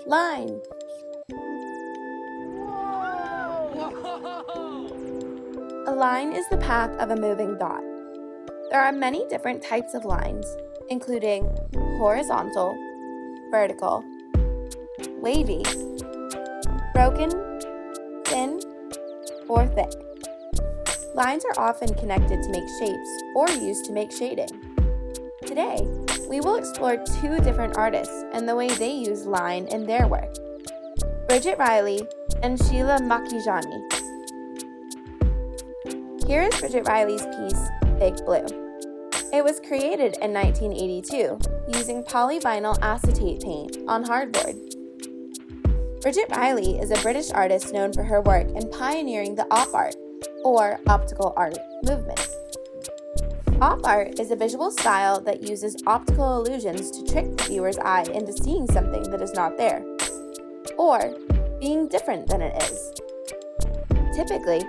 Line. A line is the path of a moving dot. There are many different types of lines, including horizontal, vertical, wavy, broken, thin, or thick. Lines are often connected to make shapes or used to make shading. Today, we will explore two different artists and the way they use line in their work, Bridget Riley and Sheila Makhijani. Here is Bridget Riley's piece, Big Blue. It was created in 1982 using polyvinyl acetate paint on hardboard. Bridget Riley is a British artist known for her work in pioneering the op art, or optical art, movement. Op art is a visual style that uses optical illusions to trick the viewer's eye into seeing something that is not there, or being different than it is. Typically,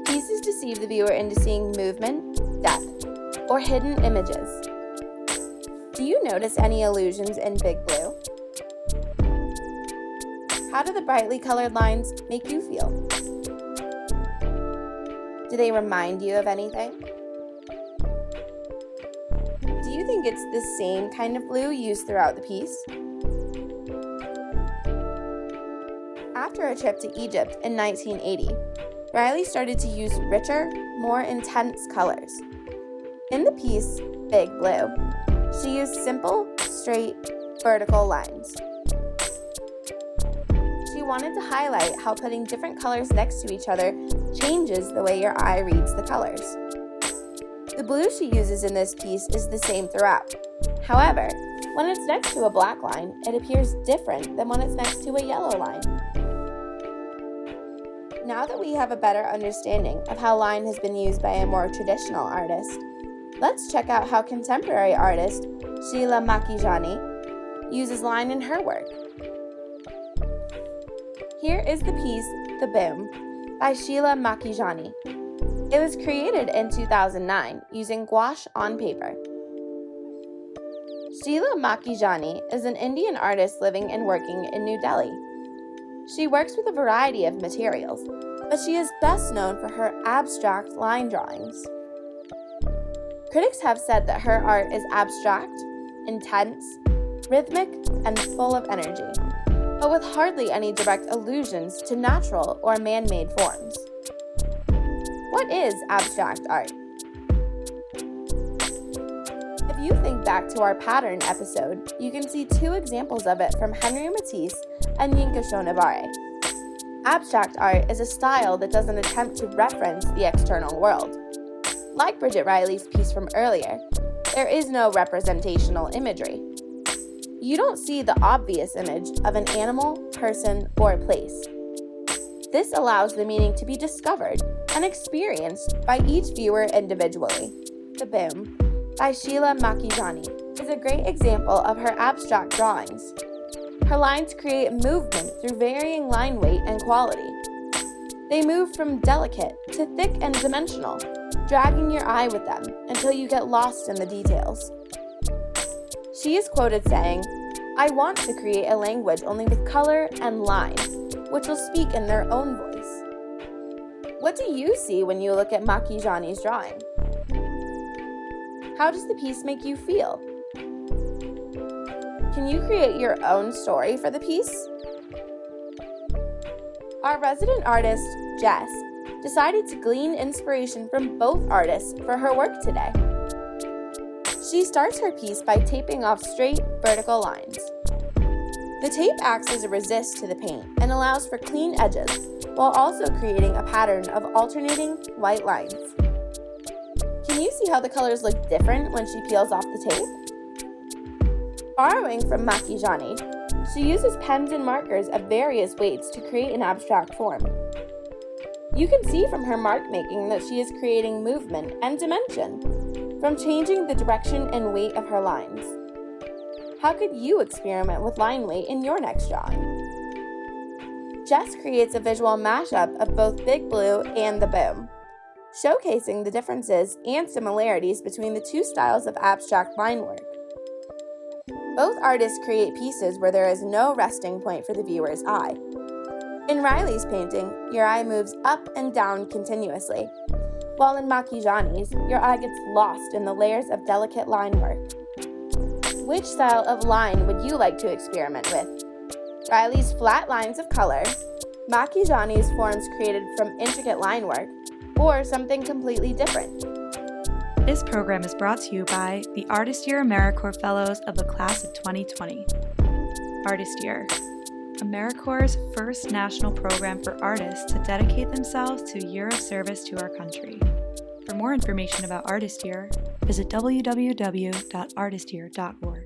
pieces deceive the viewer into seeing movement, depth, or hidden images. Do you notice any illusions in Big Blue? How do the brightly colored lines make you feel? Do they remind you of anything? Do you think it's the same kind of blue used throughout the piece? After a trip to Egypt in 1980, Riley started to use richer, more intense colors. In the piece, Big Blue, she used simple, straight, vertical lines. She wanted to highlight how putting different colors next to each other changes the way your eye reads the colors. The blue she uses in this piece is the same throughout. However, when it's next to a black line, it appears different than when it's next to a yellow line. Now that we have a better understanding of how line has been used by a more traditional artist, let's check out how contemporary artist Sheila Makhijani uses line in her work. Here is the piece, The Boom, by Sheila Makhijani. It was created in 2009 using gouache on paper. Sheila Makhijani is an Indian artist living and working in New Delhi. She works with a variety of materials, but she is best known for her abstract line drawings. Critics have said that her art is abstract, intense, rhythmic, and full of energy, but with hardly any direct allusions to natural or man-made forms. What is abstract art? If you think back to our pattern episode, you can see two examples of it from Henry Matisse and Yinka Shonibare. Abstract art is a style that doesn't attempt to reference the external world. Like Bridget Riley's piece from earlier, there is no representational imagery. You don't see the obvious image of an animal, person, or place. This allows the meaning to be discovered and experienced by each viewer individually. The Boom, by Sheila Makhijani, is a great example of her abstract drawings. Her lines create movement through varying line weight and quality. They move from delicate to thick and dimensional, dragging your eye with them until you get lost in the details. She is quoted saying, "I want to create a language only with color and line, which will speak in their own voice." What do you see when you look at Makhijani's drawing? How does the piece make you feel? Can you create your own story for the piece? Our resident artist, Jess, decided to glean inspiration from both artists for her work today. She starts her piece by taping off straight, vertical lines. The tape acts as a resist to the paint and allows for clean edges, while also creating a pattern of alternating white lines. Can you see how the colors look different when she peels off the tape? Borrowing from Makhijani, she uses pens and markers of various weights to create an abstract form. You can see from her mark making that she is creating movement and dimension, from changing the direction and weight of her lines. How could you experiment with line weight in your next drawing? Jess creates a visual mashup of both Big Blue and The Boom, showcasing the differences and similarities between the two styles of abstract line work. Both artists create pieces where there is no resting point for the viewer's eye. In Riley's painting, your eye moves up and down continuously, while in Makhijani's, your eye gets lost in the layers of delicate line work. Which style of line would you like to experiment with? Riley's flat lines of color, Makhijani's forms created from intricate line work, or something completely different? This program is brought to you by the ArtistYear Americorp Fellows of the class of 2020. ArtistYear, Americorp's first national program for artists to dedicate themselves to a year of service to our country. For more information about ArtistYear, visit www.artistyear.org.